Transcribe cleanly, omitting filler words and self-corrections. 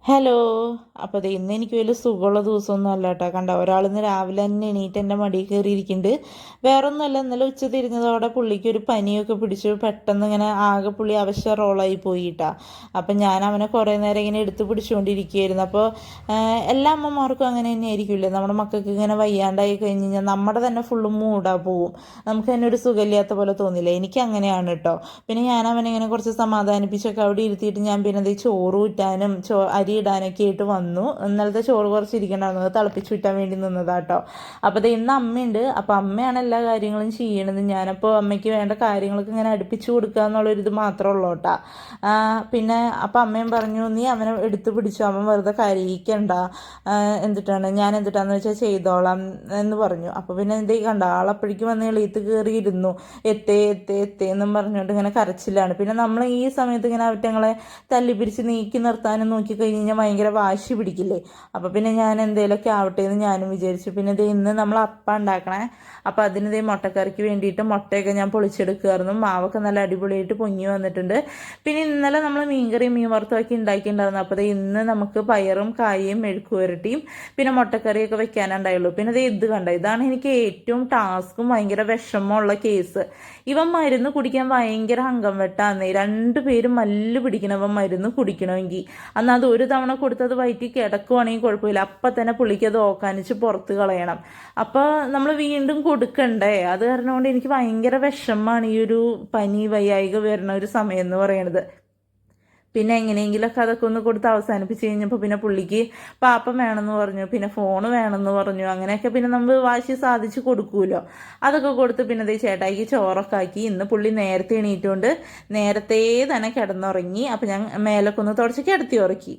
Hello. അപ്പോൾ ദേ ഇന്ന് എനിക്ക് വലിയ സുഖമുള്ള ദിവസമൊന്നും അല്ല കേട്ടോ. കണ്ട ഒരാളിന്ന് രാവിലെ തന്നെ എണീറ്റ് എൻ്റെ മടിയിൽ കയറിയിരിക്കുന്നുണ്ട്. വേറെ ഒന്നുമല്ല, ഇന്നലെ ഉച്ച തിരിഞ്ഞതോടെ പുള്ളിക്ക് ഒരു പനിയൊക്കെ പിടിച്ചു. പെട്ടെന്ന് ഇങ്ങനെ ആകെ പുള്ളി അവശ്യ റോളായി പോയിട്ടാ. അപ്പം ഞാൻ അവനെ കുറേ നേരം ഇങ്ങനെ എടുത്ത് പിടിച്ചുകൊണ്ടിരിക്കുകയായിരുന്നു. അപ്പോൾ എല്ലാ അമ്മമാർക്കും അങ്ങനെ തന്നെ ആയിരിക്കില്ലേ, നമ്മുടെ മക്കൾക്ക് ഇങ്ങനെ വയ്യാണ്ടായി കഴിഞ്ഞ് കഴിഞ്ഞാൽ നമ്മുടെ തന്നെ ഫുള്ള് മൂടാ പോവും. നമുക്ക് തന്നെ ഒരു സുഖമില്ലാത്ത പോലെ തോന്നില്ല. എനിക്ക് അങ്ങനെയാണ് കേട്ടോ. പിന്നെ ഞാൻ അവനെ ഇങ്ങനെ കുറച്ച് സമാധാനിപ്പിച്ചൊക്കെ അവിടെ ഇരുത്തിയിട്ട് ഞാൻ പിന്നെ അത് ചോറ് ഊറ്റാനും അരി ഇടാനൊക്കെ ആയിട്ട് വന്നു. ഇന്നലത്തെ ചോറ് കുറച്ച് ഇരിക്കണ്ടായിരുന്നു, തിളപ്പിച്ച് വിട്ടാൻ വേണ്ടി നിന്നതാട്ടോ. അപ്പോൾ അത് ഇന്ന് അമ്മയുണ്ട്. അപ്പോൾ അമ്മയാണ് എല്ലാ കാര്യങ്ങളും ചെയ്യണത്. ഞാനപ്പോൾ അമ്മയ്ക്ക് വേണ്ട കാര്യങ്ങളൊക്കെ ഇങ്ങനെ അടുപ്പിച്ച് കൊടുക്കുക എന്നുള്ളൊരിത് മാത്രമേ ഉള്ളൂ കേട്ടോ. പിന്നെ അപ്പം അമ്മയും പറഞ്ഞു, നീ അവനെ എടുത്ത് പിടിച്ചു, അവൻ വെറുതെ കരയിക്കണ്ട, ഞാൻ എന്തിട്ടാന്ന് വെച്ചാൽ ചെയ്തോളാം എന്ന് പറഞ്ഞു. അപ്പോൾ പിന്നെ എന്തേ കണ്ട ആളപ്പോഴേക്കും വന്ന് എളീത്ത് കയറിയിരുന്നു. എത്തേ എത്തേ എത്തേ എന്നും പറഞ്ഞുകൊണ്ട് ഇങ്ങനെ കരച്ചിലാണ്. പിന്നെ നമ്മൾ ഈ സമയത്ത് ഇങ്ങനെ അവറ്റങ്ങളെ തല്ലി പിരിച്ച് നീക്കി നിർത്താനും നോക്കിക്കഴിഞ്ഞ് കഴിഞ്ഞാൽ ഭയങ്കര വാശി പിടിക്കില്ലേ. അപ്പോൾ പിന്നെ ഞാൻ എന്തേലൊക്കെ ആവട്ടെ എന്ന് ഞാനും വിചാരിച്ചു. പിന്നെ ഇത് ഇന്ന് നമ്മൾ അപ്പം ഉണ്ടാക്കണേ. അപ്പോൾ അതിന് മുട്ടക്കറിക്ക് വേണ്ടിയിട്ട് മുട്ടയൊക്കെ ഞാൻ പൊളിച്ചെടുക്കുമായിരുന്നു. മാവൊക്കെ നല്ല അടിപൊളിയായിട്ട് പൊങ്ങി വന്നിട്ടുണ്ട്. പിന്നെ ഇന്നലെ നമ്മൾ മീൻകറിയും മീൻ വറുത്തുമൊക്കെ ഉണ്ടാക്കിയിട്ടുണ്ടായിരുന്നു. അപ്പോൾ ഇന്ന് നമുക്ക് പയറും കായയും മെഴുക്ക് പുരട്ടിയും പിന്നെ മുട്ടക്കറിയൊക്കെ വെക്കാനുണ്ടായുള്ളൂ. പിന്നെ ഇത് കണ്ട, ഇതാണ് എനിക്ക് ഏറ്റവും ടാസ്കും ഭയങ്കര വിഷമമുള്ള കേസ്. ഇവൻ മരുന്ന് കുടിക്കാൻ ഭയങ്കര അംഗം വെട്ടാന്നേ. രണ്ടുപേരും മല്ല് പിടിക്കണവൻ മരുന്ന് കുടിക്കണമെങ്കിൽ. എന്നാൽ അത് ഒരു തവണ കൊടുത്തത് വയറ്റി കിടക്കുവാണെങ്കിൽ കുഴപ്പമില്ല, അപ്പം തന്നെ പുള്ളിക്ക് അത് ഓക്കാനിച്ച് പുറത്ത് കളയണം. അപ്പോൾ നമ്മൾ വീണ്ടും കൊടുക്കണ്ടേ. അത് കാരണം കൊണ്ട് എനിക്ക് ഭയങ്കര വിഷമമാണ് ഈ ഒരു പനി വയ്യായിക വരുന്ന ഒരു സമയം എന്ന് പറയണത്. പിന്നെ എങ്ങനെയെങ്കിലൊക്കെ അതൊക്കെ ഒന്ന് കൊടുത്ത് അവസാനിപ്പിച്ച് കഴിഞ്ഞപ്പോൾ പിന്നെ പുള്ളിക്ക് പാപ്പം വേണമെന്ന് പറഞ്ഞു, പിന്നെ ഫോണ് വേണമെന്ന് പറഞ്ഞു. അങ്ങനെയൊക്കെ പിന്നെ നമ്മൾ വാശി സാധിച്ച് കൊടുക്കുമല്ലോ. അതൊക്കെ കൊടുത്ത് പിന്നെ അതേ ചേട്ടായിക്ക് ചോറൊക്കെ ആക്കി. ഇന്ന് പുള്ളി നേരത്തെ എണീറ്റുകൊണ്ട് നേരത്തെ തന്നെ കിടന്നുറങ്ങി. അപ്പം ഞാൻ മേലൊക്കെ ഒന്ന് തുടച്ച് കിടത്തി ഉറക്കി.